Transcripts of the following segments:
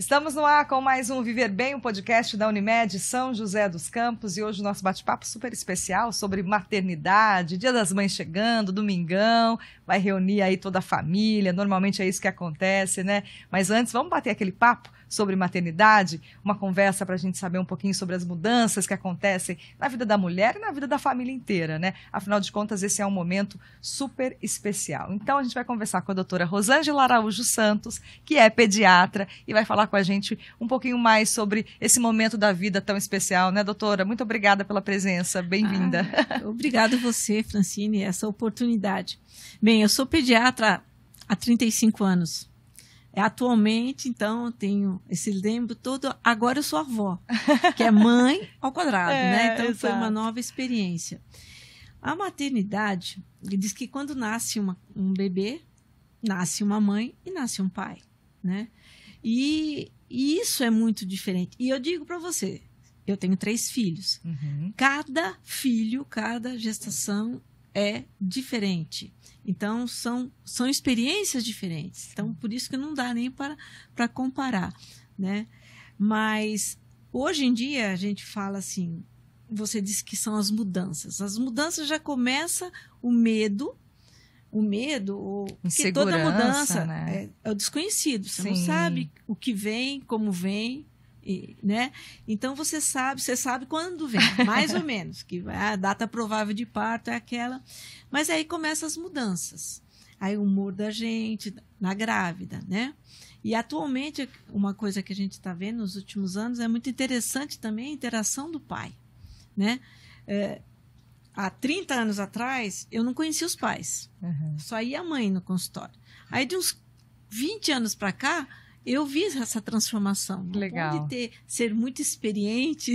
Estamos no ar com mais um Viver Bem, um podcast da Unimed São José dos Campos, e hoje o nosso bate-papo super especial sobre maternidade, Dia das Mães chegando, domingão, vai reunir aí toda a família, normalmente é isso que acontece, né? Mas antes, vamos bater aquele papo sobre maternidade, uma conversa para a gente saber um pouquinho sobre as mudanças que acontecem na vida da mulher e na vida da família inteira, né? Afinal de contas, esse é um momento super especial. Então, a gente vai conversar com a doutora Rosângela Araújo Santos, que é pediatra, e vai falar com a gente um pouquinho mais sobre esse momento da vida tão especial, né, doutora? Muito obrigada pela presença, bem-vinda. Obrigada a você, Francine, essa oportunidade. Bem, eu sou pediatra há 35 anos. Atualmente, então, eu tenho esse lembro todo. Agora eu sou avó, que é mãe ao quadrado, né? Então, exato. Foi uma nova experiência. A maternidade diz que quando nasce um bebê, nasce uma mãe e nasce um pai, né? E isso é muito diferente. E eu digo para você, eu tenho 3 filhos. Uhum. Cada filho, cada gestação é diferente. Então, são experiências diferentes. Então, por isso que não dá nem para comparar, né? Mas, hoje em dia, a gente fala assim, você disse que são as mudanças. As mudanças já começa o medo, porque toda mudança, né? É o desconhecido. Você não sabe o que vem, como vem, né? Então você sabe quando vem, mais ou menos, que a data provável de parto é aquela, mas aí começam as mudanças, aí o humor da gente na grávida, né? E atualmente uma coisa que a gente está vendo nos últimos anos é muito interessante também a interação do pai, né? Há 30 anos atrás eu não conhecia os pais, só ia a mãe no consultório. Aí de uns 20 anos para cá eu vi essa transformação. Legal. De ser muito experiente,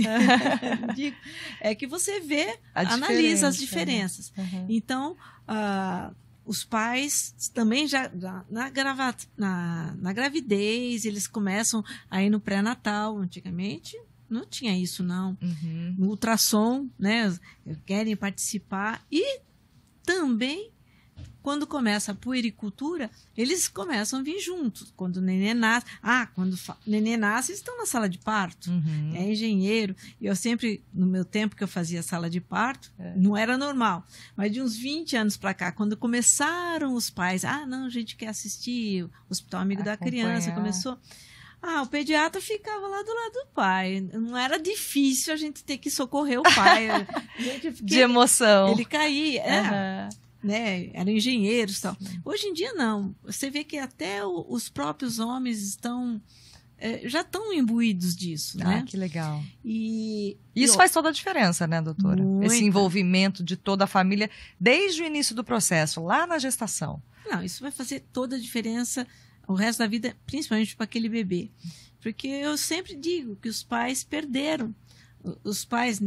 é que você vê, analisa as diferenças. Né? Então, os pais também já na gravidez, eles começam a ir no pré-natal. Antigamente, não tinha isso, não. Uhum. No ultrassom, né? Querem participar. E também, quando começa a puericultura, eles começam a vir juntos. Quando o neném nasce... quando o neném nasce, eles estão na sala de parto. Uhum. É engenheiro. E eu sempre, no meu tempo que eu fazia sala de parto, não era normal. Mas de uns 20 anos para cá, quando começaram os pais... não, a gente quer assistir, o Hospital Amigo da Criança começou... o pediatra ficava lá do lado do pai. Não era difícil a gente ter que socorrer o pai. De emoção. Ele caía. Né, eram engenheiros e tal. Hoje em dia não, você vê que até os próprios homens já estão imbuídos disso, né? Que legal. E isso faz toda a diferença, né, doutora? Muita. Esse envolvimento de toda a família desde o início do processo, lá na gestação. Não, isso vai fazer toda a diferença o resto da vida, principalmente para aquele bebê, porque eu sempre digo que os pais perderam, os pais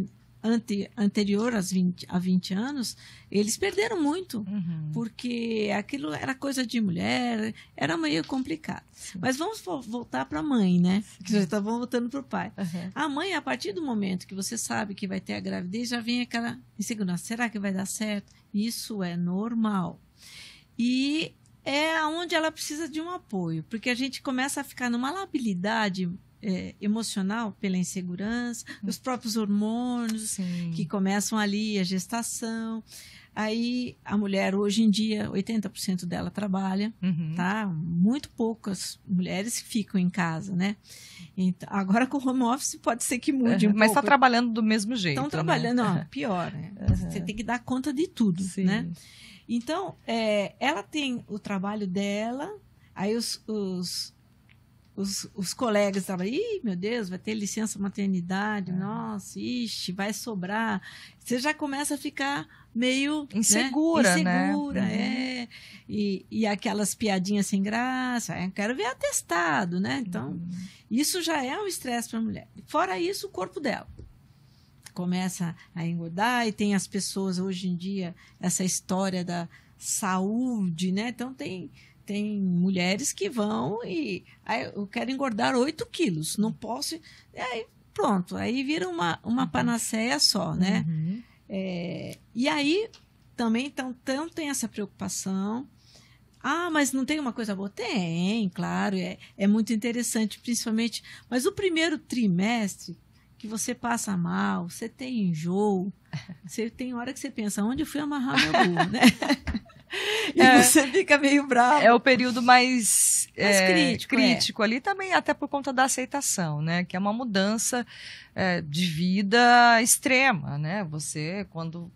anterior a 20 anos, eles perderam muito, porque aquilo era coisa de mulher, era meio complicado. Sim. Mas vamos voltar para a mãe, né? Que já estávamos voltando para o pai. A mãe, a partir do momento que você sabe que vai ter a gravidez, já vem aquela insegurança. Será que vai dar certo? Isso é normal. E é onde ela precisa de um apoio, porque a gente começa a ficar numa labilidade emocional pela insegurança, os próprios hormônios que começam ali, a gestação. Aí a mulher, hoje em dia, 80% dela trabalha, tá? Muito poucas mulheres ficam em casa, né? Então, agora com o home office pode ser que mude um pouco. Mas está trabalhando do mesmo jeito, estão trabalhando, não, pior, né? Você tem que dar conta de tudo, né? Então, ela tem o trabalho dela, aí os colegas estavam, meu Deus, vai ter licença maternidade, nossa, vai sobrar. Você já começa a ficar meio insegura, né? Insegura, E aquelas piadinhas sem graça, eu quero ver atestado, né? Então, isso já é um estresse para a mulher. Fora isso, o corpo dela começa a engordar, e tem as pessoas hoje em dia, essa história da saúde, né? Então, tem mulheres que vão e eu quero engordar 8 quilos, não posso. Aí, pronto, aí vira uma panaceia só, né? E aí também então tem essa preocupação. Ah, mas não tem uma coisa boa? Tem, claro, é muito interessante, principalmente. Mas o primeiro trimestre, que você passa mal, você tem enjoo, você tem hora que você pensa, onde eu fui amarrar meu burro, né? E você fica meio bravo. É o período mais crítico ali também, até por conta da aceitação, né? Que é uma mudança de vida extrema, né? Você, quando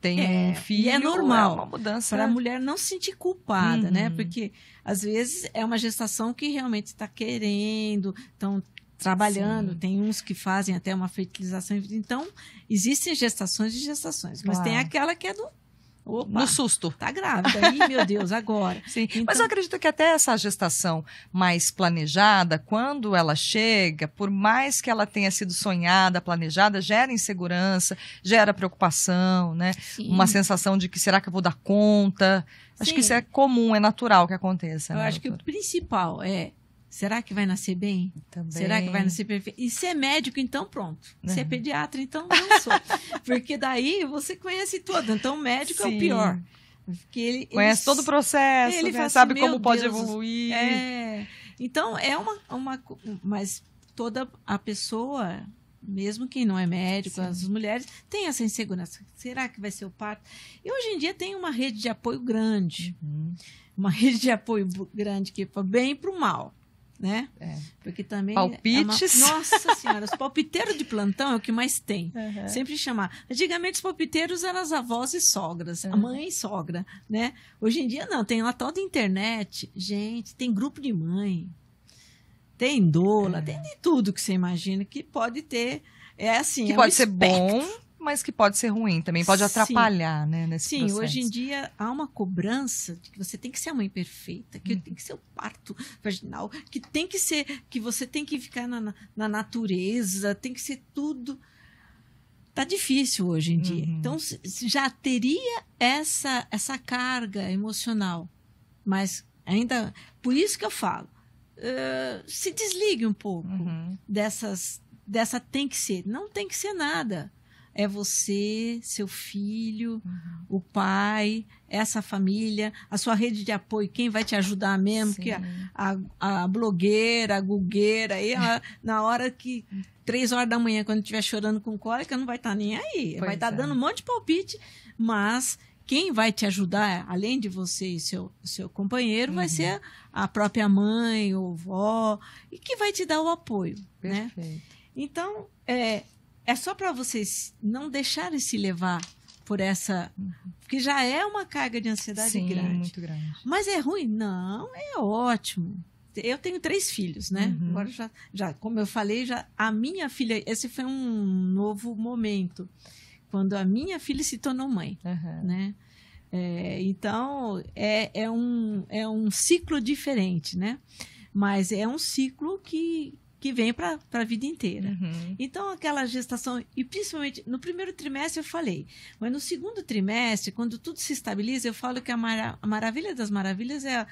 tem um filho, e é normal, uma mudança para a mulher não se sentir culpada, né? Porque às vezes é uma gestação que realmente está querendo, estão trabalhando, tem uns que fazem até uma fertilização. Então, existem gestações e gestações, mas tem aquela que é no susto. Tá grávida, aí, meu Deus, agora. Sim, então, mas eu acredito que até essa gestação mais planejada, quando ela chega, por mais que ela tenha sido sonhada, planejada, gera insegurança, gera preocupação, né? Sim. Uma sensação de que será que eu vou dar conta? Acho que isso é comum, é natural que aconteça. Eu né, acho doutora? que o principal será que vai nascer bem? Também. Será que vai nascer perfeito? E se é médico, então pronto. Se é pediatra, então não sou. Porque daí você conhece tudo. Então o médico é o pior. Porque ele conhece todo o processo, ele né? assim, Sabe como pode evoluir. Então é mas toda a pessoa, mesmo quem não é médico, as mulheres, tem essa insegurança. Será que vai ser o parto? E hoje em dia tem uma rede de apoio grande. Uma rede de apoio grande que é para bem e para o mal. Né? Porque também palpites. Nossa senhora, os palpiteiros de plantão é o que mais tem. Sempre chamar. Antigamente os palpiteiros eram as avós e sogras, a mãe e sogra, né? Hoje em dia não, tem lá toda a internet, gente, tem grupo de mãe, tem doula, tem de tudo que você imagina que pode ter, que pode ser bom, mas que pode ser ruim também, pode atrapalhar, né, nesse processo. Hoje em dia há uma cobrança de que você tem que ser a mãe perfeita, que tem que ser o parto vaginal, que tem que ser, que você tem que ficar na natureza, tem que ser tudo. Tá difícil hoje em dia. Então, já teria essa carga emocional, mas ainda, por isso que eu falo, se desligue um pouco dessa tem que ser. Não tem que ser nada. É você, seu filho, o pai, essa família, a sua rede de apoio, quem vai te ajudar mesmo, que a blogueira, a gugueira, aí na hora que 3 horas da manhã, quando estiver chorando com cólica, não vai estar nem aí. Vai estar dando um monte de palpite, mas quem vai te ajudar, além de você e seu companheiro, vai ser a própria mãe ou vó, e que vai te dar o apoio. Perfeito. Né? Então, é só para vocês não deixarem se levar por essa... Porque já é uma carga de ansiedade grande. Muito grande. Mas é ruim? Não, é ótimo. Eu tenho 3 filhos, né? Agora já, como eu falei, a minha filha... Esse foi um novo momento. Quando a minha filha se tornou mãe, né? Então, é um ciclo diferente, né? Mas é um ciclo que vem para a vida inteira. Então, aquela gestação, e principalmente no primeiro trimestre eu falei, mas no segundo trimestre, quando tudo se estabiliza, eu falo que a maravilha das maravilhas é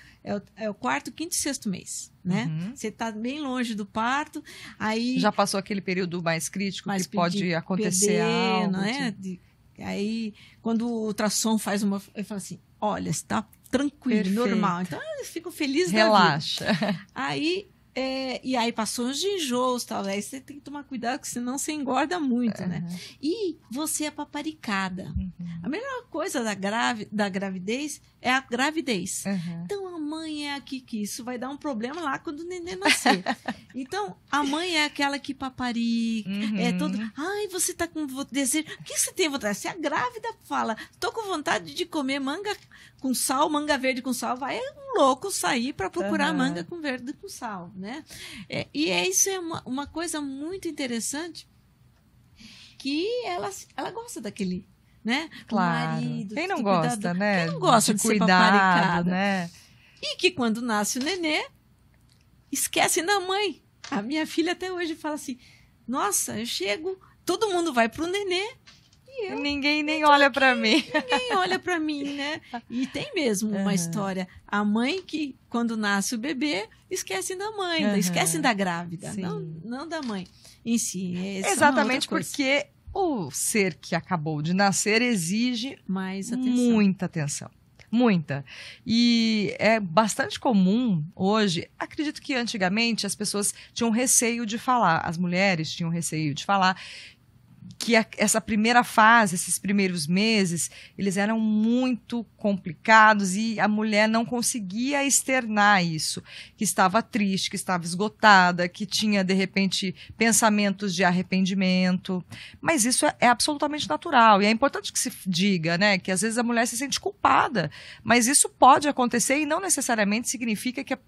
o 4º, 5º e 6º mês, né? Você está bem longe do parto, aí... Já passou aquele período mais crítico que pode acontecer algo. Né? Aí, quando o ultrassom faz uma... Eu falo assim, olha, está tranquilo, normal. Então, eu fico feliz Relaxa. da vida. Aí... e aí passou uns enjoos, tal. Aí você tem que tomar cuidado, porque senão você engorda muito, né? E você é paparicada. A melhor coisa da gravidez é a gravidez. Então, a mãe é aqui que isso vai dar um problema lá quando o neném nascer. Então, a mãe é aquela que paparica, ai, você tá com desejo. O que você tem vontade? Se a grávida fala, tô com vontade de comer manga com sal, manga verde com sal, vai um louco sair para procurar manga com verde com sal, né? Isso é uma coisa muito interessante, que ela gosta daquele, né? Claro. O marido, quem não gosta, né? Quem não gosta de cuidado, ser paparicada, né? E que quando nasce o nenê, esquece da mãe. A minha filha até hoje fala assim, nossa, eu chego, todo mundo vai pro nenê, e ninguém nem olha para mim. Ninguém olha para mim, né? E tem mesmo uma história. A mãe que, quando nasce o bebê, esquecem da mãe, esquecem da grávida, não da mãe em si. Exatamente porque o ser que acabou de nascer exige muita atenção. Muita. E é bastante comum hoje, acredito que antigamente as pessoas tinham receio de falar, as mulheres tinham receio de falar, que essa primeira fase, esses primeiros meses, eles eram muito complicados e a mulher não conseguia externar isso, que estava triste, que estava esgotada, que tinha, de repente, pensamentos de arrependimento. Mas isso é absolutamente natural e é importante que se diga, né, que às vezes a mulher se sente culpada, mas isso pode acontecer e não necessariamente significa que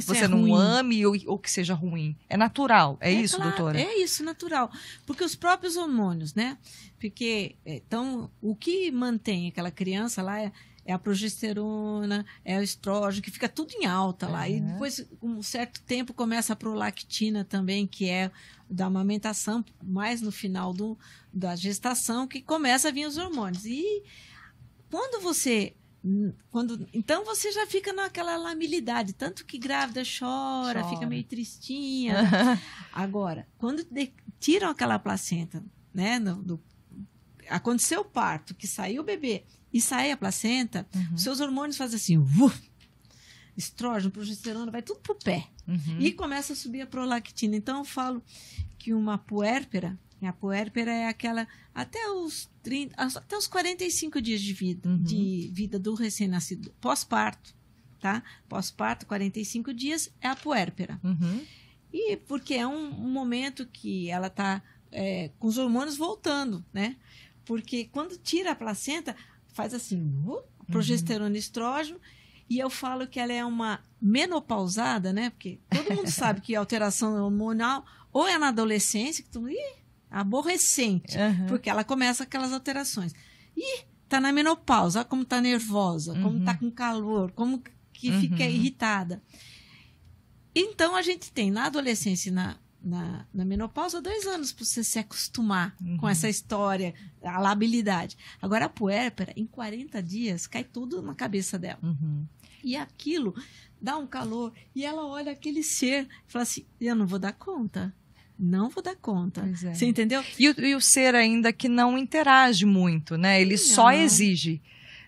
você não ame ou que seja ruim. É natural, é isso, claro, doutora? É isso, natural. Porque os próprios hormônios, né? Porque, então, o que mantém aquela criança lá é a progesterona, é o estrógeno, que fica tudo em alta lá. E depois, um certo tempo, começa a prolactina também, que é da amamentação, mais no final da gestação, que começa a vir os hormônios. E então você já fica naquela labilidade, tanto que grávida chora, fica meio tristinha. Agora, quando tiram aquela placenta, né, aconteceu o parto, que saiu o bebê e sai a placenta, os seus hormônios fazem assim, estrógeno, progesterona, vai tudo pro pé. E começa a subir a prolactina. Então eu falo que uma puérpera, a puérpera é aquela até os 45 dias de vida do recém-nascido, pós-parto, tá? Pós-parto, 45 dias é a puérpera. E porque é um momento que ela está com os hormônios voltando, né? Porque quando tira a placenta, faz assim, progesterona e estrógeno, e eu falo que ela é uma menopausada, né? Porque todo mundo sabe que a alteração hormonal ou é na adolescência, que aborrecente, porque ela começa aquelas alterações. E tá na menopausa, como tá nervosa, como tá com calor, como que fica irritada. Então, a gente tem na adolescência e na menopausa 2 anos para você se acostumar com essa história, a labilidade. Agora, a puérpera, em 40 dias, cai tudo na cabeça dela. E aquilo dá um calor, e ela olha aquele ser e fala assim, eu não vou dar conta. Não vou dar conta. Você entendeu? E o ser ainda que não interage muito, né? Ele só exige.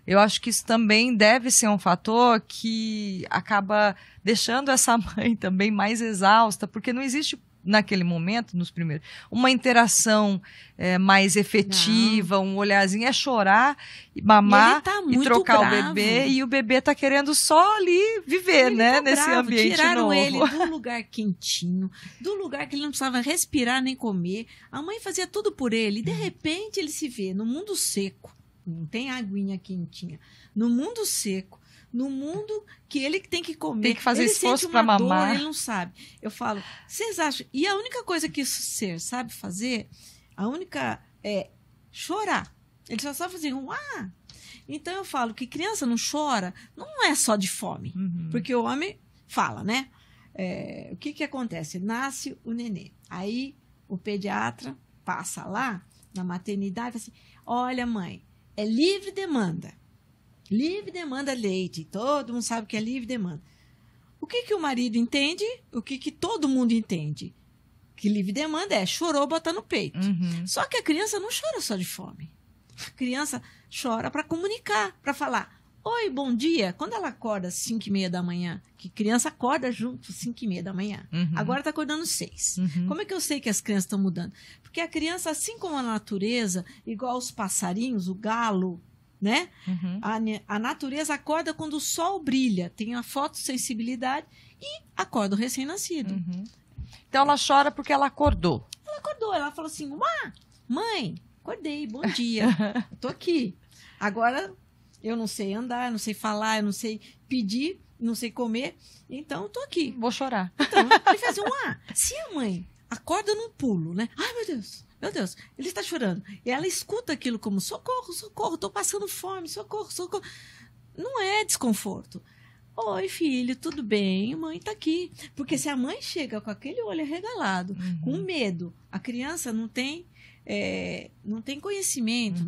Eu acho que isso também deve ser um fator que acaba deixando essa mãe também mais exausta, porque não existe naquele momento, nos primeiros, uma interação mais efetiva, um olharzinho, é chorar, mamar e trocar bravo. O bebê, e o bebê tá querendo só ali viver, né, nesse ambiente Tiraram novo. ele do lugar quentinho, do lugar que ele não precisava respirar nem comer. A mãe fazia tudo por ele, e de repente ele se vê no mundo seco, não tem aguinha quentinha, no mundo seco, no mundo que ele tem que comer. Tem que fazer ele esforço para mamar. Dor, ele não sabe. Eu falo, vocês acham? E a única coisa que esse ser sabe fazer, é chorar. Ele só sabe fazer Então eu falo que criança não chora, não é só de fome. Porque o homem fala, né? O que acontece? Nasce o nenê. Aí o pediatra passa lá na maternidade e fala assim, olha, mãe, é livre demanda. Livre demanda leite. Todo mundo sabe que é livre demanda. O que o marido entende? O que todo mundo entende? Que livre demanda chorou, bota no peito. Só que a criança não chora só de fome. A criança chora para comunicar, para falar, oi, bom dia. Quando ela acorda às 5h30 da manhã, que criança acorda junto às 5h30 da manhã. Agora está acordando 6. Como é que eu sei que as crianças estão mudando? Porque a criança, assim como a natureza, igual os passarinhos, o galo, né? A natureza acorda quando o sol brilha, tem a fotossensibilidade e acorda o recém-nascido. Então ela chora porque ela acordou. Ela acordou, ela falou assim, mãe, acordei, bom dia, eu tô aqui. Agora eu não sei andar, não sei falar, eu não sei pedir, não sei comer, então eu tô aqui. Vou chorar. Então ele faz se a mãe acorda num pulo, né? Ai, meu Deus, ele está chorando. E ela escuta aquilo como socorro, socorro, estou passando fome, socorro, socorro. Não é desconforto. Oi, filho, tudo bem? Mãe está aqui. Porque se a mãe chega com aquele olho arregalado, com medo, a criança não tem conhecimento,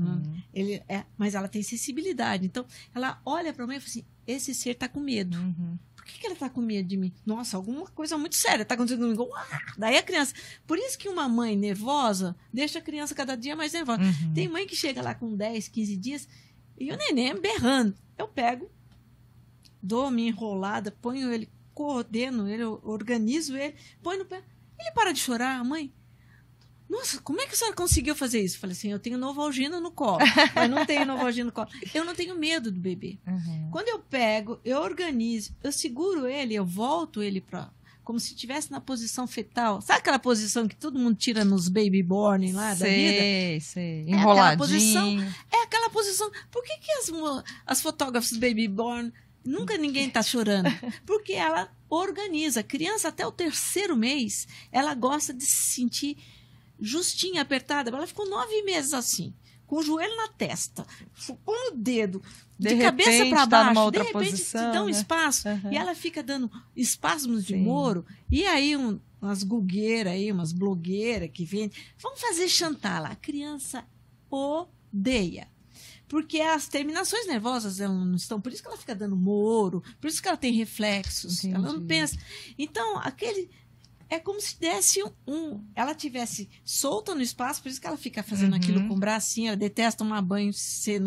mas ela tem sensibilidade. Então, ela olha para a mãe e fala assim, esse ser está com medo. Por que ela está com medo de mim? Nossa, alguma coisa muito séria está acontecendo comigo. Daí a criança... Por isso que uma mãe nervosa deixa a criança cada dia mais nervosa. Tem mãe que chega lá com 10, 15 dias E o neném berrando. Eu pego, dou a minha enrolada, ponho ele, coordeno ele, organizo ele, põe no pé. Ele para de chorar, mãe. Nossa, como é que a senhora conseguiu fazer isso? Eu falei assim, eu tenho Novalgina no colo. Mas não tenho Novalgina no colo. Eu não tenho medo do bebê. Quando eu pego, eu organizo, eu seguro ele, eu volto ele para... Como se estivesse na posição fetal. Sabe aquela posição que todo mundo tira nos baby born lá da vida? Sei. Enroladinho. É aquela posição. Por que as fotógrafas baby born, nunca ninguém está chorando? Porque ela organiza. A criança, até o 3º mês, ela gosta de se sentir justinha, apertada. Ela ficou 9 meses assim, com o joelho na testa, com o dedo, de cabeça para baixo, de repente posição, te dá um espaço, e ela fica dando espasmos de Moro, e aí umas gugueiras aí, umas blogueiras que vêm, vamos fazer chantar lá. A criança odeia. Porque as terminações nervosas elas não estão, por isso que ela fica dando Moro, por isso que ela tem reflexos, ela não pensa. Então, é como se desse ela tivesse solta no espaço, por isso que ela fica fazendo aquilo com o bracinho, ela detesta tomar banho, você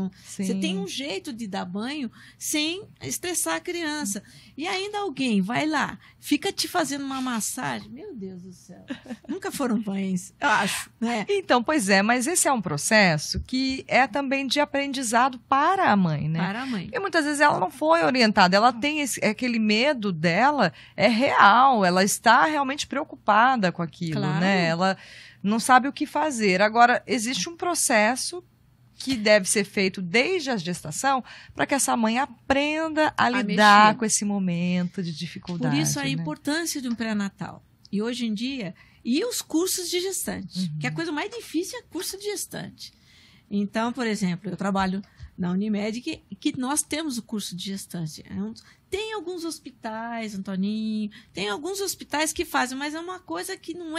tem um jeito de dar banho sem estressar a criança. E ainda alguém vai lá, fica te fazendo uma massagem, meu Deus do céu, nunca foram banhos, eu acho, né? Então, pois é, mas esse é um processo que é também de aprendizado para a mãe, né? Para a mãe. E muitas vezes ela não foi orientada, ela tem aquele medo dela, é real, ela está realmente preocupada com aquilo, né? Ela não sabe o que fazer. Agora, existe um processo que deve ser feito desde a gestação para que essa mãe aprenda a lidar mexer com esse momento de dificuldade. Por isso a né? importância de um pré-natal. E hoje em dia, e os cursos de gestante, que a coisa mais difícil é curso de gestante. Então, por exemplo, eu trabalho na Unimed, que nós temos o curso de gestante. Tem alguns hospitais, Antoninho, tem alguns hospitais que fazem, mas é uma coisa que não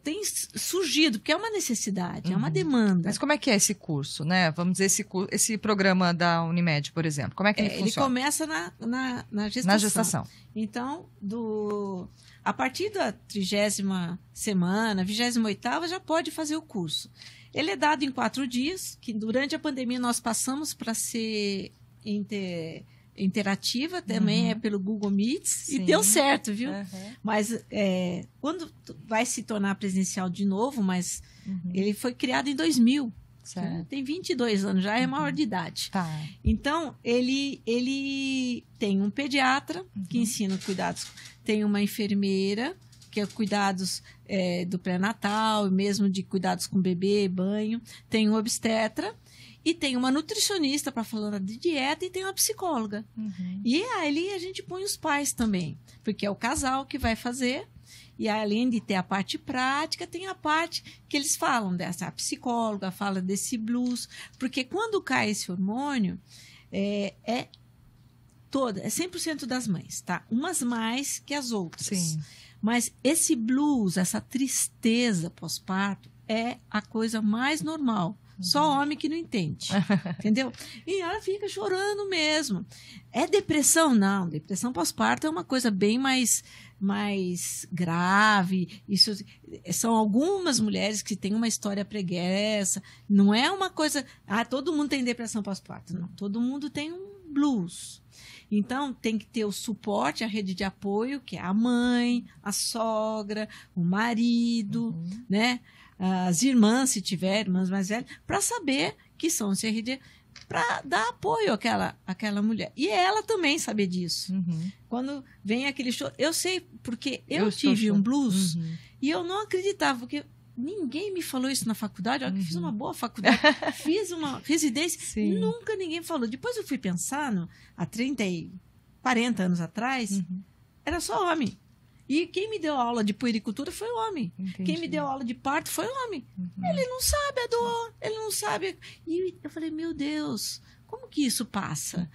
tem surgido, porque é uma necessidade, é uma demanda. Mas como é que é esse curso, né? Vamos dizer, esse programa da Unimed, por exemplo, como é que ele funciona? Ele começa na gestação. Na gestação. Então, a partir da 30ª semana, 28ª, já pode fazer o curso. Ele é dado em 4 dias, que durante a pandemia nós passamos para ser interativa, também é pelo Google Meets, e deu certo, viu? Mas quando vai se tornar presencial de novo, mas ele foi criado em 2000, tem 22 anos, já é maior de idade. Tá. Então, ele tem um pediatra que ensina cuidados, tem uma enfermeira que é cuidados do pré-natal, mesmo de cuidados com bebê, banho, tem um obstetra, e tem uma nutricionista para falar de dieta e tem uma psicóloga. E ali a gente põe os pais também, porque é o casal que vai fazer, e além de ter a parte prática, tem a parte que eles falam a psicóloga fala desse blues, porque quando cai esse hormônio, é 100% das mães, tá? Umas mais que as outras. Sim. Mas esse blues, essa tristeza pós-parto, é a coisa mais normal. Só homem que não entende, entendeu? E ela fica chorando mesmo. É depressão? Não, depressão pós-parto é uma coisa bem mais grave. Isso são algumas mulheres que têm uma história preguiça. Não é uma coisa... todo mundo tem depressão pós-parto. Não, todo mundo tem um blues. Então, tem que ter o suporte, a rede de apoio, que é a mãe, a sogra, o marido, né? As irmãs, se tiver, irmãs mais velhas, para saber que são CRD, para dar apoio àquela mulher. E ela também saber disso. Quando vem aquele choro... Eu sei, porque eu tive um blues e eu não acreditava, porque ninguém me falou isso na faculdade. Olha, que fiz uma boa faculdade, fiz uma residência, nunca ninguém falou. Depois eu fui pensando, há 40 anos atrás, era só homem. E quem me deu aula de puericultura foi o homem. Entendi. Quem me deu aula de parto foi o homem. Ele não sabe a dor, ele não sabe. E eu falei, meu Deus, como que isso passa?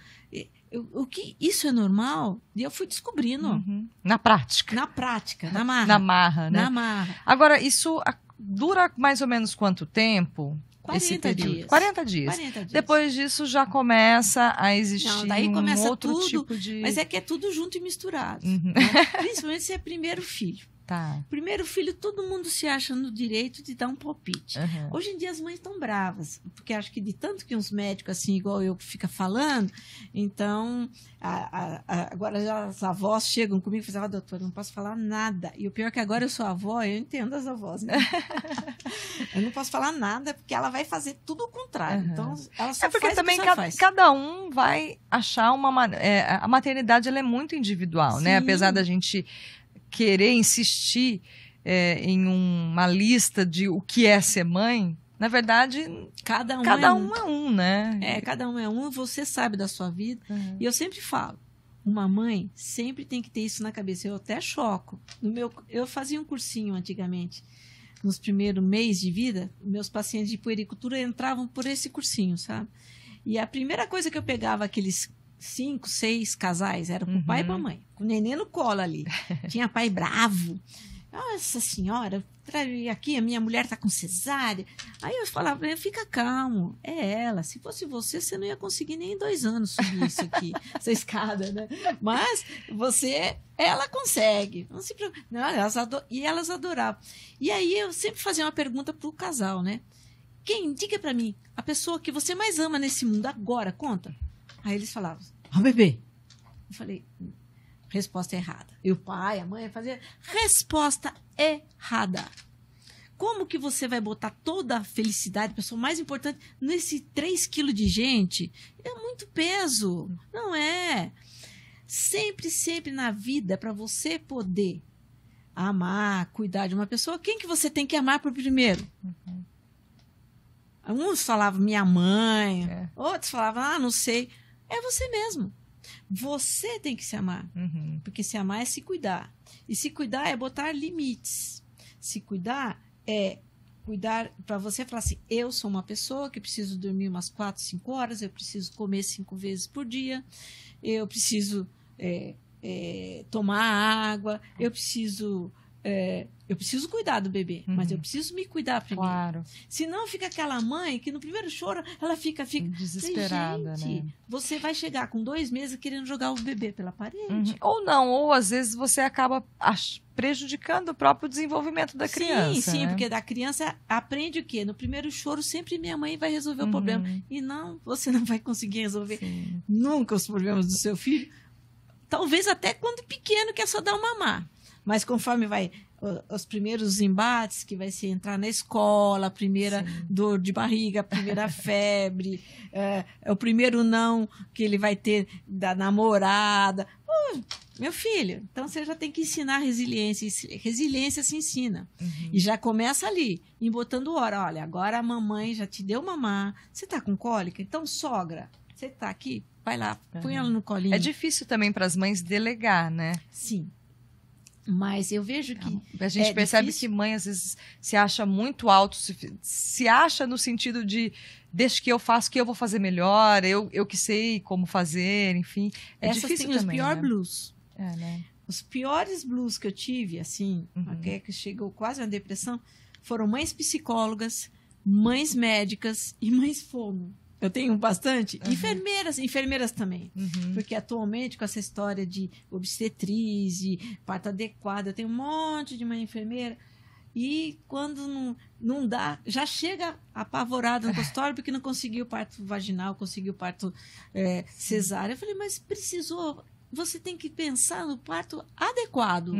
Isso é normal? E eu fui descobrindo. Na prática. Na prática, na marra. Na marra, né? Na marra. Agora, isso dura mais ou menos quanto tempo? 40 dias. 40 dias. Depois disso já começa a existir daí começa outro tudo, tipo de... Mas é que é tudo junto e misturado. Né? Principalmente se é primeiro filho. Tá. Primeiro filho, todo mundo se acha no direito de dar um palpite. Uhum. Hoje em dia as mães estão bravas, porque acho que de tanto que uns médicos, assim, igual eu, fica falando, então, agora já as avós chegam comigo e falam, doutora, não posso falar nada. E o pior é que agora eu sou avó, eu entendo as avós, né? Eu não posso falar nada, porque ela vai fazer tudo o contrário. Então, ela só porque faz também faz. cada um vai achar a maternidade, ela é muito individual, né? Apesar da gente querer insistir em uma lista de o que é ser mãe, na verdade, cada um é um, né? Cada um é um, você sabe da sua vida. E eu sempre falo, uma mãe sempre tem que ter isso na cabeça. Eu até choco. Eu fazia um cursinho antigamente. Nos primeiros meses de vida, meus pacientes de puericultura entravam por esse cursinho, sabe? E a primeira coisa que eu pegava aqueles 5, 6 casais, era com o pai e com a mãe, com o neném no colo ali. Tinha pai bravo. Nossa senhora, aqui a minha mulher tá com cesárea. Aí eu falava, fica calmo, é ela. Se fosse você não ia conseguir nem em 2 anos subir isso aqui, essa escada, né? Mas ela consegue. Não se preocupe. Não, elas adoravam. E aí eu sempre fazia uma pergunta pro casal, né? Diga pra mim, a pessoa que você mais ama nesse mundo agora, conta. Aí eles falavam, bebê. Eu falei, resposta errada. E o pai, a mãe fazia resposta errada. Como que você vai botar toda a felicidade, a pessoa mais importante, nesse 3 quilos de gente? É muito peso. Não é. Sempre, sempre na vida, para você poder amar, cuidar de uma pessoa, quem que você tem que amar por primeiro? Uns falavam minha mãe, outros falavam, não sei. É você mesmo. Você tem que se amar. Porque se amar é se cuidar. E se cuidar é botar limites. Se cuidar é cuidar para você falar assim, eu sou uma pessoa que preciso dormir umas 4, 5 horas, eu preciso comer 5 vezes por dia, eu preciso tomar água, eu preciso cuidar do bebê, mas eu preciso me cuidar primeiro. Claro. Senão fica aquela mãe que no primeiro choro, ela fica desesperada, gente, né? Você vai chegar com 2 meses querendo jogar o bebê pela parede. Ou não, ou às vezes você acaba prejudicando o próprio desenvolvimento da criança. Sim, né? porque da criança aprende o quê? No primeiro choro, sempre minha mãe vai resolver o problema. E não, você não vai conseguir resolver nunca os problemas do seu filho. Talvez até quando pequeno, que é só dar um mamar. Mas conforme vai os primeiros embates, que vai ser entrar na escola, a primeira dor de barriga, a primeira febre, o primeiro não que ele vai ter da namorada. Meu filho, então você já tem que ensinar resiliência. Resiliência se ensina. E já começa ali, em botando hora. Olha, agora a mamãe já te deu mamar. Você tá com cólica? Então, sogra, você tá aqui? Vai lá, põe ela no colinho. É difícil também para as mães delegar, né? Sim. Mas eu vejo que a gente percebe difícil. Que mãe às vezes se acha muito se acha no sentido de deixa que eu faço, que eu vou fazer melhor, eu que sei como fazer, enfim. Essas difícil têm também, os piores né? blues. Né? Os piores blues que eu tive, assim, até que chegou quase a depressão, foram mães psicólogas, mães médicas e mães fono. Eu tenho bastante. Enfermeiras também. Porque atualmente, com essa história de obstetriz, de parto adequado, eu tenho um monte de mãe enfermeira. E quando não dá, já chega apavorada no consultório porque não conseguiu parto vaginal, conseguiu parto cesárea. Eu falei, mas precisou. Você tem que pensar no parto adequado.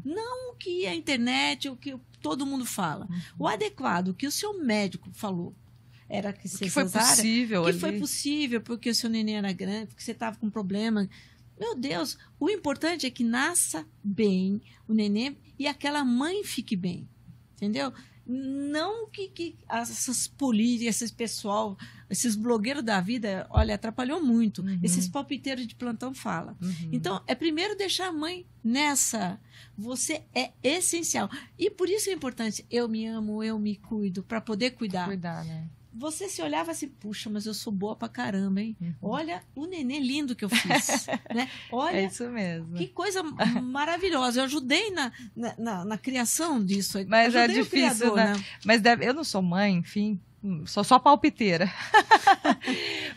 Não o que a internet, o que todo mundo fala. O adequado, o que o seu médico falou. Era que foi possível que foi possível porque o seu neném era grande, porque você estava com problema. Meu Deus, o importante é que nasça bem o neném e aquela mãe fique bem, entendeu? Não que essas políticas, esse pessoal, esses blogueiros da vida, olha, atrapalhou muito. Esses palpiteiros de plantão falam. Então, é primeiro deixar a mãe nessa. Você é essencial. E por isso é importante, eu me amo, eu me cuido, para poder cuidar. Cuidar, né? Você se olhava assim, puxa, mas eu sou boa pra caramba, hein? Olha o neném lindo que eu fiz, né? Olha, é isso mesmo. Que coisa maravilhosa. Eu ajudei na criação disso. Mas é difícil, né? Mas eu não sou mãe, enfim, sou só palpiteira.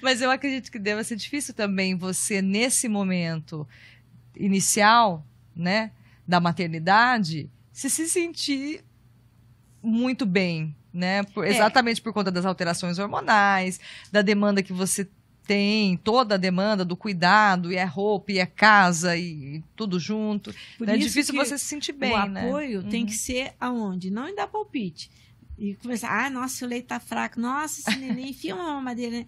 Mas eu acredito que deve ser difícil também você, nesse momento inicial, né, da maternidade, se sentir muito bem, né? Exatamente por conta das alterações hormonais, da demanda que você tem, toda a demanda do cuidado, e é roupa, e é casa, e tudo junto. É difícil você se sentir bem, o né? apoio tem que ser aonde? Não em dar palpite. E começar, nossa, o leite tá fraco, nossa, esse neném, enfia uma mamadeira, né?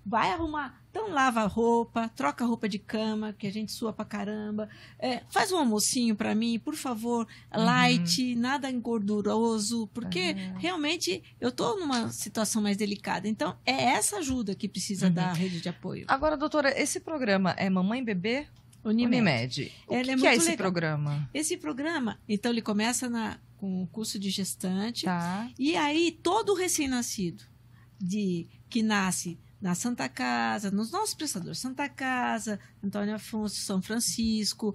Vai arrumar, então lava a roupa, troca a roupa de cama, que a gente sua pra caramba, faz um almocinho pra mim, por favor, light, nada engorduroso, porque realmente eu tô numa situação mais delicada, então é essa ajuda que precisa da rede de apoio. Agora, doutora, esse programa é Mamãe e Bebê? Unimed. O que é esse legal. Programa? Esse programa, então ele começa com o curso de gestante, tá. E aí todo recém-nascido que nasce na Santa Casa, nos nossos prestadores, Santa Casa, Antônio Afonso, São Francisco,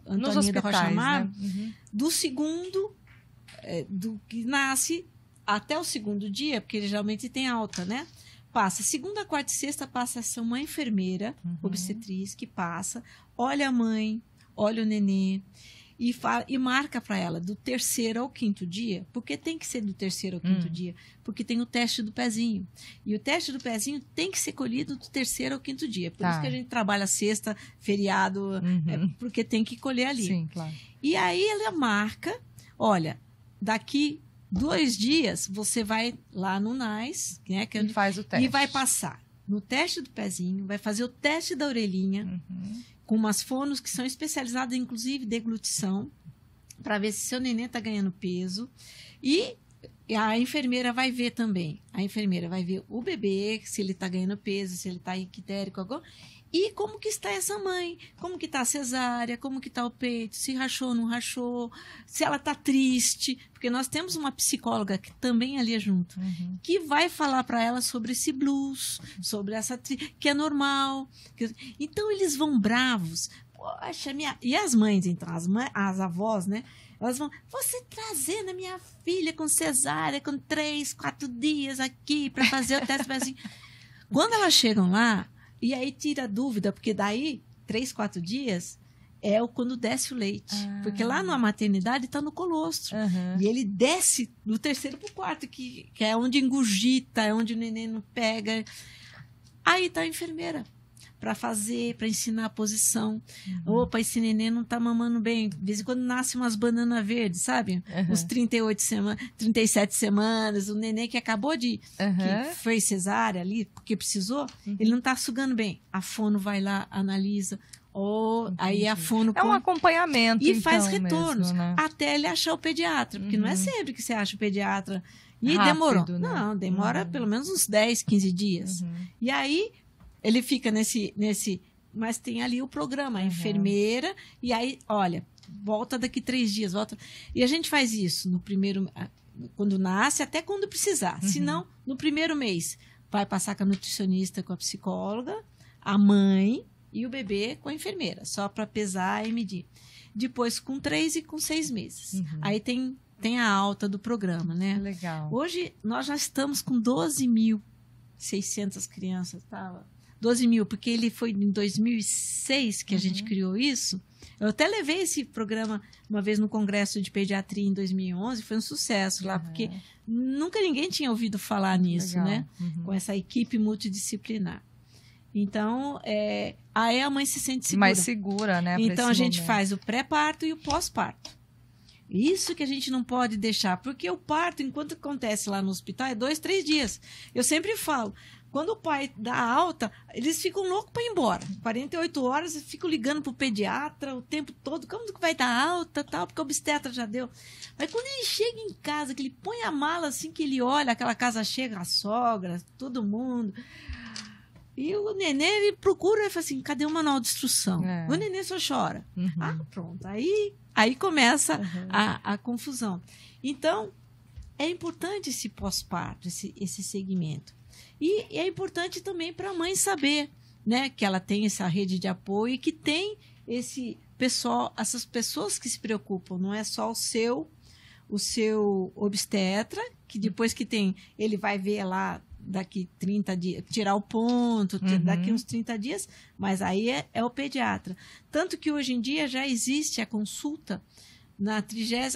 Antônio da Rocha Mar, né? Do segundo, do que nasce até o segundo dia, porque ele geralmente tem alta, né? Passa segunda, quarta e sexta, passa uma enfermeira, obstetriz, que passa, olha a mãe, olha o nenê, e marca para ela do 3º ao 5º dia. Por que tem que ser do 3º ao 5º dia? Porque tem o teste do pezinho. E o teste do pezinho tem que ser colhido do 3º ao 5º dia. Por isso que a gente trabalha sexta, feriado, porque tem que colher ali. Sim, claro. E aí ela marca, olha, daqui 2 dias você vai lá no NAS, né, e faz o teste. E vai passar no teste do pezinho, vai fazer o teste da orelhinha, com umas fonos que são especializadas, inclusive, deglutição, para ver se seu neném está ganhando peso. E a enfermeira vai ver também. A enfermeira vai ver o bebê, se ele está ganhando peso, se ele está ictérico, e como que está essa mãe, como que está a cesárea, como que está o peito, se rachou ou não rachou, se ela está triste, porque nós temos uma psicóloga que também ali é junto, que vai falar para ela sobre esse blues, sobre essa que é normal. Então eles vão bravos. Poxa, e as mães, então, as avós, né? Elas vão, você trazendo a minha filha com cesárea, com 3, 4 dias aqui para fazer o teste pezinho. Quando elas chegam lá, e aí tira a dúvida, porque daí, 3, 4 dias, quando desce o leite. Porque lá na maternidade está no colostro. E ele desce do 3º para o 4º, que é onde engurgita, é onde o neném não pega. Aí está a enfermeira para ensinar a posição. Opa, esse neném não está mamando bem. De vez em quando nasce umas bananas verdes, sabe? Uns 37 semanas, o neném que acabou que fez cesárea ali, porque precisou, ele não está sugando bem. A fono vai lá, analisa, aí a fono um acompanhamento, e faz retornos, mesmo, né? Até ele achar o pediatra, porque não é sempre que você acha o pediatra. E rápido, demorou. Né? Não, demora pelo menos uns 10, 15 dias. E aí ele fica nesse... Mas tem ali o programa, a enfermeira, e aí, olha, volta daqui 3 dias, volta. E a gente faz isso no primeiro... Quando nasce, até quando precisar. Se não, no primeiro mês, vai passar com a nutricionista, com a psicóloga, a mãe e o bebê com a enfermeira, só para pesar e medir. Depois, com 3 e com 6 meses. Aí tem a alta do programa, né? Legal. Hoje, nós já estamos com 12.600 crianças, tá? 12 mil, porque ele foi em 2006 que a gente criou isso. Eu até levei esse programa uma vez no Congresso de Pediatria em 2011, foi um sucesso lá, porque nunca ninguém tinha ouvido falar nisso, né? Com essa equipe multidisciplinar. Então, aí a mãe se sente segura. Mais segura, né? Então, a gente faz o pré-parto e o pós-parto. Isso que a gente não pode deixar, porque o parto, enquanto acontece lá no hospital, é 2, 3 dias. Eu sempre falo, quando o pai dá alta, eles ficam loucos para ir embora. 48 horas, eles ficam ligando para o pediatra o tempo todo. Como que vai dar alta, tal? Porque o obstetra já deu. Mas quando ele chega em casa, que ele põe a mala assim, que ele olha, aquela casa chega, a sogra, todo mundo. E o neném, ele procura e fala assim, cadê o manual de instrução? O neném só chora. Pronto. Aí começa a confusão. Então, é importante esse pós-parto, esse segmento. E é importante também para a mãe saber, né, que ela tem essa rede de apoio e que tem essas pessoas que se preocupam. Não é só o seu obstetra, que depois que ele vai ver lá daqui 30 dias, tirar o ponto, daqui uns 30 dias, mas aí é o pediatra. Tanto que hoje em dia já existe a consulta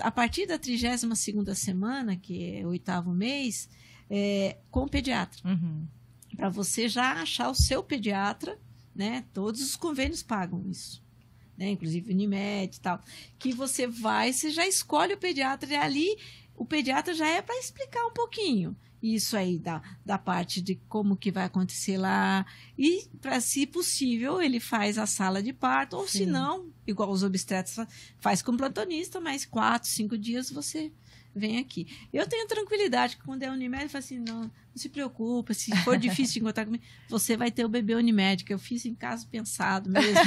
a partir da 32ª semana, que é o 8º mês, com o pediatra. Para você já achar o seu pediatra, né? Todos os convênios pagam isso, né? Inclusive Unimed e tal. Que você já escolhe o pediatra, e ali o pediatra já é para explicar um pouquinho isso aí da parte de como que vai acontecer lá, e para, se possível, ele faz a sala de parto, ou se não, igual os obstetras faz com plantonista, mas 4, 5 dias você vem aqui. Eu tenho tranquilidade que quando é Unimed, eu falo assim, não se preocupa, se for difícil de encontrar comigo, você vai ter o bebê Unimed, que eu fiz em caso pensado mesmo.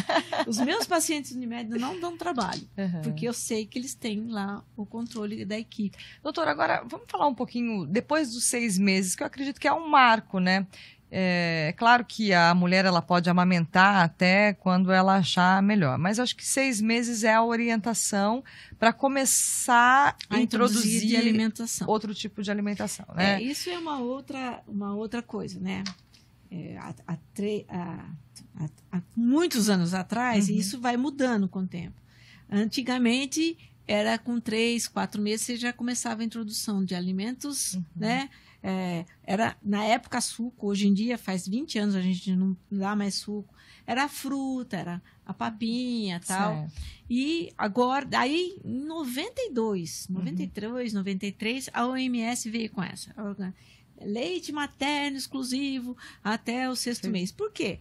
Os meus pacientes Unimed não dão trabalho, porque eu sei que eles têm lá o controle da equipe. Doutora, agora vamos falar um pouquinho, depois dos 6 meses, que eu acredito que é um marco, né? É claro que a mulher ela pode amamentar até quando ela achar melhor, mas acho que 6 meses é a orientação para começar a introduzir de alimentação. Outro tipo de alimentação, né? Isso é uma outra coisa, né? Há muitos anos atrás, e isso vai mudando com o tempo. Antigamente, era com 3, 4 meses, você já começava a introdução de alimentos, né? Era na época suco, hoje em dia faz 20 anos a gente não dá mais suco, era a fruta, era a papinha e tal. Certo. E agora, daí em 92, 93, 93, a OMS veio com essa, leite materno exclusivo até o 6º mês. Por quê?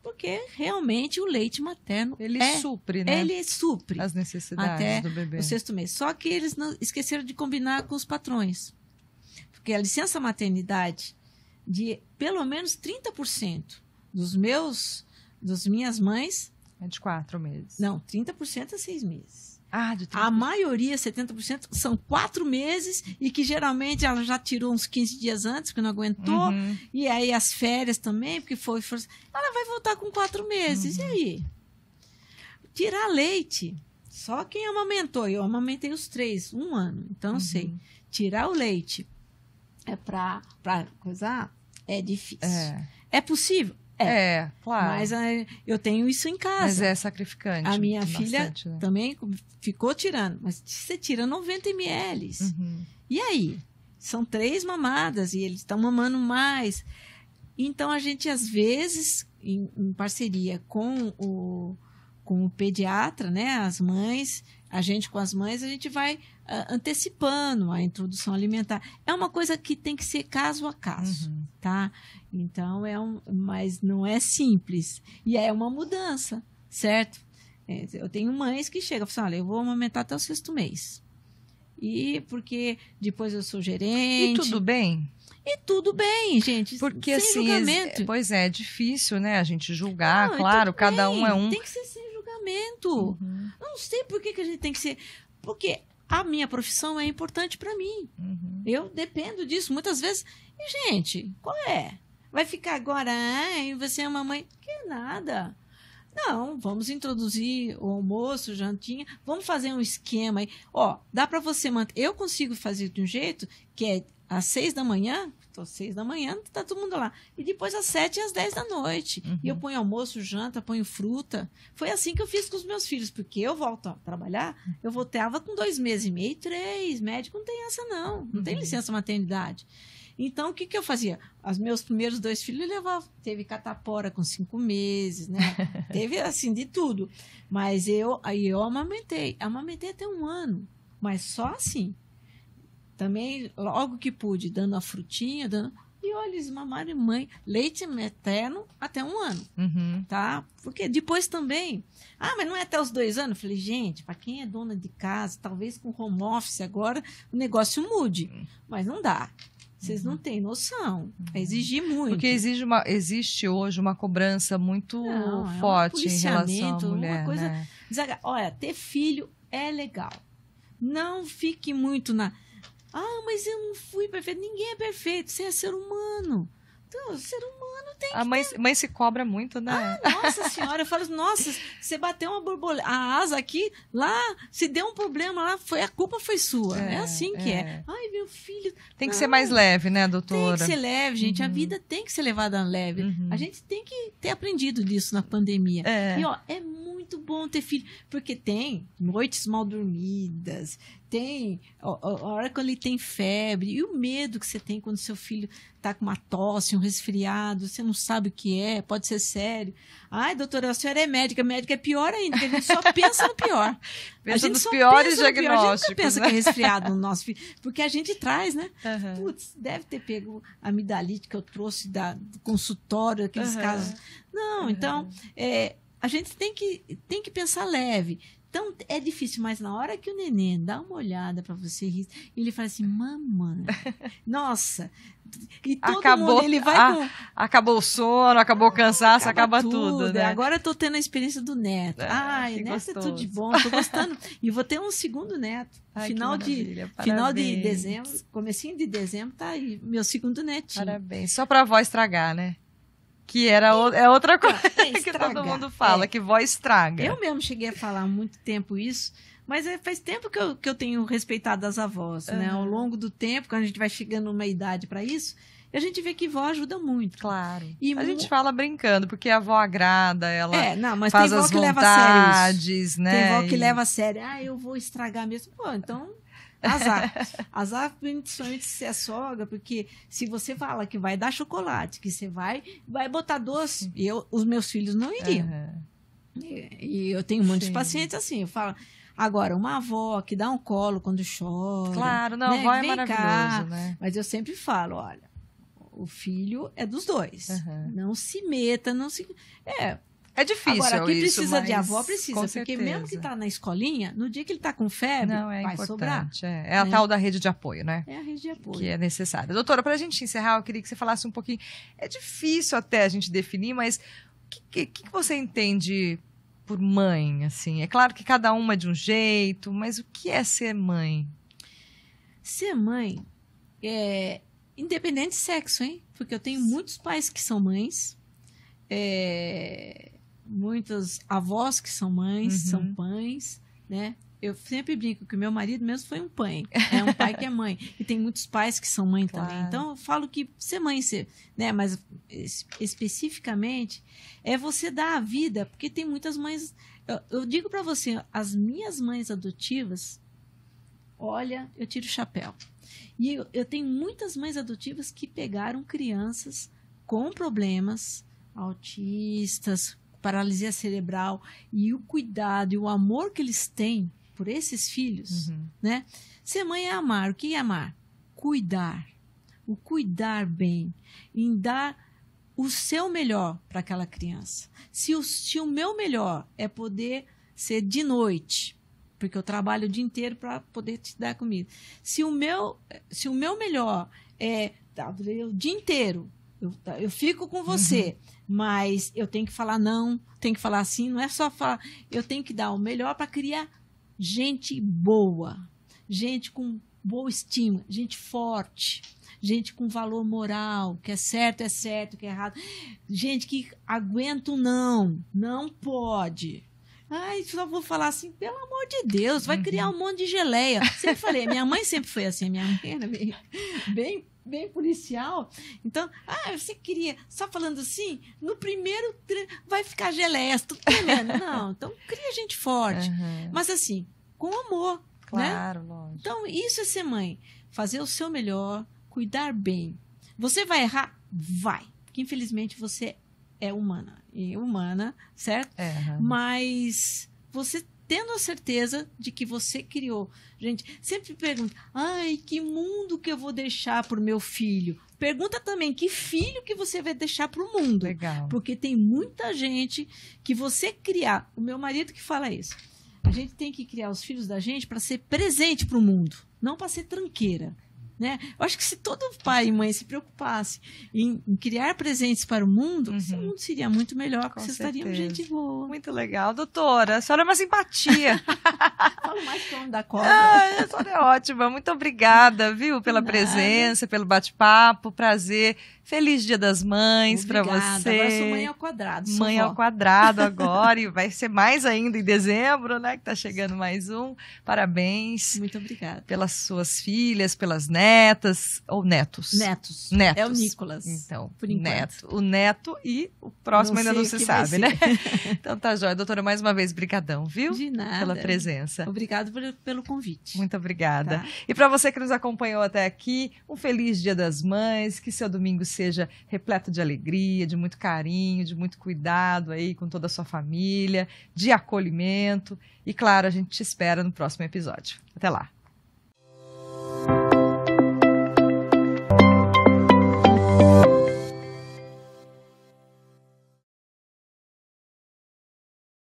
Porque realmente o leite materno ele supre, né? Ele supre as necessidades até do bebê. O 6º mês. Só que eles não esqueceram de combinar com os patrões. Porque a licença maternidade de pelo menos 30% das minhas mães... É de 4 meses. Não, 30% é 6 meses. De 30%. A maioria, 70%, são 4 meses e que geralmente ela já tirou uns 15 dias antes, porque não aguentou. E aí as férias também, porque foi... Ela vai voltar com 4 meses. E aí? Tirar leite. Só quem amamentou. Eu amamentei os 3, 1 ano. Então eu sei. Tirar o leite para coisar é difícil. É possível? Claro. Mas eu tenho isso em casa. Mas é sacrificante. A minha bastante, filha né? também ficou tirando. Mas você tira 90 ml. E aí? São 3 mamadas e eles estão mamando mais. Então, a gente, às vezes, em parceria com o pediatra, né, as mães, a gente com as mães, a gente vai antecipando a introdução alimentar. É uma coisa que tem que ser caso a caso, tá? Então, mas não é simples. E é uma mudança, certo? Eu tenho mães que chegam e falam, olha, eu vou amamentar até o 6º mês. E porque depois eu sou gerente. E tudo bem? E tudo bem, gente. Porque sem assim, julgamento. Pois é difícil, né? A gente julgar, claro, cada um é um. Tem que ser sem julgamento. Eu não sei por que a gente tem que ser... Porque a minha profissão é importante para mim. Eu dependo disso. Muitas vezes... E, gente, qual é? Vai ficar agora... você é uma mãe... Que nada. Não, vamos introduzir o almoço, jantinha. Vamos fazer um esquema aí. Ó, dá para você manter... Eu consigo fazer de um jeito que é às 6 da manhã... Às 6 da manhã, tá todo mundo lá. E depois às 7 e às 10 da noite. E eu ponho almoço, janta, ponho fruta. Foi assim que eu fiz com os meus filhos, porque eu volto a trabalhar, eu voltava com 2 meses e meio, 3. Médico não tem essa, não. Não tem licença maternidade. Então, o que eu fazia? Os meus primeiros 2 filhos eu levava. Teve catapora com 5 meses, né? Teve, assim, de tudo. Mas eu amamentei. Amamentei até 1 ano. Mas só assim. Também, logo que pude, dando a frutinha, e olha, eles mamaram mãe, leite materno até 1 ano, tá? Porque depois também, mas não é até os 2 anos? Eu falei, gente, para quem é dona de casa, talvez com home office agora, o negócio mude, mas não dá. Vocês não têm noção, é exigir muito. Porque existe hoje uma cobrança muito forte em relação à mulher, uma coisa, né? Olha, ter filho é legal. Não fique muito mas eu não fui perfeito. Ninguém é perfeito. Você é ser humano. Então, ser humano tem que... A mãe se cobra muito, né? Nossa senhora. Eu falo, nossa, você bateu uma borboleta. A asa aqui, lá, se deu um problema lá, a culpa foi sua. É assim que é. Ai, meu filho... Tem que ser mais leve, né, doutora? Tem que ser leve, gente. A vida tem que ser levada leve. A gente tem que ter aprendido disso na pandemia. E, ó, é muito muito bom ter filho, porque tem noites mal dormidas, tem a hora que ele tem febre, e o medo que você tem quando seu filho está com uma tosse, um resfriado, você não sabe o que é, pode ser sério. Ai, doutora, a senhora é médica é pior ainda, porque a gente só pensa no pior. Pensa nos piores diagnósticos. A gente não pensa que é resfriado no nosso filho, porque a gente traz, né? Putz, deve ter pego a amidalite que eu trouxe do consultório, aqueles casos. Não, então, a gente tem que pensar leve. Então, é difícil, mas na hora que o neném dá uma olhada para você, ele fala assim, mamãe, nossa, e todo acabou, mundo, ele vai acabou o sono, acabou o cansaço, acaba tudo, né? Agora eu tô tendo a experiência do neto. Ai, neto gostoso. É tudo de bom, tô gostando. E vou ter um segundo neto. Final de dezembro, comecinho de dezembro, tá aí, meu segundo netinho. Parabéns. Só pra avó estragar, né? Que é outra coisa que todo mundo fala, que vó estraga. Eu mesmo cheguei a falar há muito tempo isso, mas faz tempo que eu tenho respeitado as avós, né? Ao longo do tempo, quando a gente vai chegando numa idade para isso, a gente vê que vó ajuda muito. Claro. E a gente fala brincando, porque a avó agrada, ela mas faz tem vó as que vontades, leva a sério isso. Né? Tem vó que leva a sério. Eu vou estragar mesmo. Pô, então... Azar, principalmente se é sogra, porque se você fala que vai dar chocolate, que você vai botar doce, os meus filhos não iriam. E eu tenho muitos pacientes assim, eu falo, agora, uma avó que dá um colo quando chora. Claro, não, né? a avó é maravilhoso, né? Mas eu sempre falo, olha, o filho é dos dois. Não se meta, não se... É difícil. Agora, quem isso, precisa mas de avó, precisa. Porque certeza. Mesmo que tá na escolinha, no dia que ele tá com febre, vai sobrar. É a tal da rede de apoio, né? É a rede de apoio. Que é necessária. Doutora, pra gente encerrar, eu queria que você falasse um pouquinho. É difícil até a gente definir, mas o que você entende por mãe, assim? É claro que cada uma é de um jeito, mas o que é ser mãe? Ser mãe é independente de sexo, hein? Porque eu tenho muitos pais que são mães, muitas avós que são mães, são pães, né? Eu sempre brinco que o meu marido mesmo foi um pai. É um pai que é mãe. E tem muitos pais que são mãe também. Então, eu falo que ser mãe, né? Mas especificamente, é você dar a vida, porque tem muitas mães... Eu digo para você, as minhas mães adotivas, olha, eu tiro o chapéu. E eu tenho muitas mães adotivas que pegaram crianças com problemas, autistas, paralisia cerebral, e o cuidado e o amor que eles têm por esses filhos, né? Ser mãe é amar. O que é amar? Cuidar. O cuidar bem, em dar o seu melhor para aquela criança. Se o meu melhor é poder ser de noite, porque eu trabalho o dia inteiro para poder te dar comida. Se o meu melhor é o dia inteiro, eu fico com você, mas eu tenho que falar não, tenho que falar assim, não é só falar, eu tenho que dar o melhor para criar gente boa, gente com boa estima, gente forte, gente com valor moral, que é certo, que é errado, gente que aguenta o não pode. Ai, só vou falar assim, pelo amor de Deus, vai criar um monte de geleia. Sempre falei, minha mãe sempre foi assim, minha mãe era bem policial. Então, você queria, só falando assim, no primeiro vai ficar geleia, tudo tremendo. Não, então cria gente forte. Mas assim, com amor. Claro, né? Lógico. Então, isso é ser mãe. Fazer o seu melhor, cuidar bem. Você vai errar? Vai. Porque infelizmente você é humana, certo? Mas você tendo a certeza de que você criou. Gente, sempre pergunta, que mundo que eu vou deixar para o meu filho? Pergunta também, que filho que você vai deixar para o mundo? Legal. Porque tem muita gente que você criar. O meu marido que fala isso. A gente tem que criar os filhos da gente para ser presente para o mundo, não para ser tranqueira. Né? Eu acho que se todo pai e mãe se preocupasse em criar presentes para o mundo, o mundo seria muito melhor, porque vocês estariam gente boa. Muito legal. Doutora, a senhora é uma simpatia. Falo mais que o homem da cobra. A senhora é ótima. Muito obrigada, viu, pela presença, pelo bate-papo. Prazer. Feliz Dia das Mães para você. Agora sou mãe ao quadrado. Mãe ao quadrado agora. E vai ser mais ainda em dezembro, né? Que tá chegando mais um. Parabéns. Muito obrigada. Pelas suas filhas, pelas netas. netas ou netos? Netos. Netos. É o Nicolas. Então, por enquanto. o neto e o próximo ainda não se sabe, né? Ser. Então tá jóia. Doutora, mais uma vez, brigadão, viu? De nada. Pela presença. Obrigado pelo convite. Muito obrigada. Tá. E para você que nos acompanhou até aqui, um feliz Dia das Mães, que seu domingo seja repleto de alegria, de muito carinho, de muito cuidado aí com toda a sua família, de acolhimento. E claro, a gente te espera no próximo episódio. Até lá.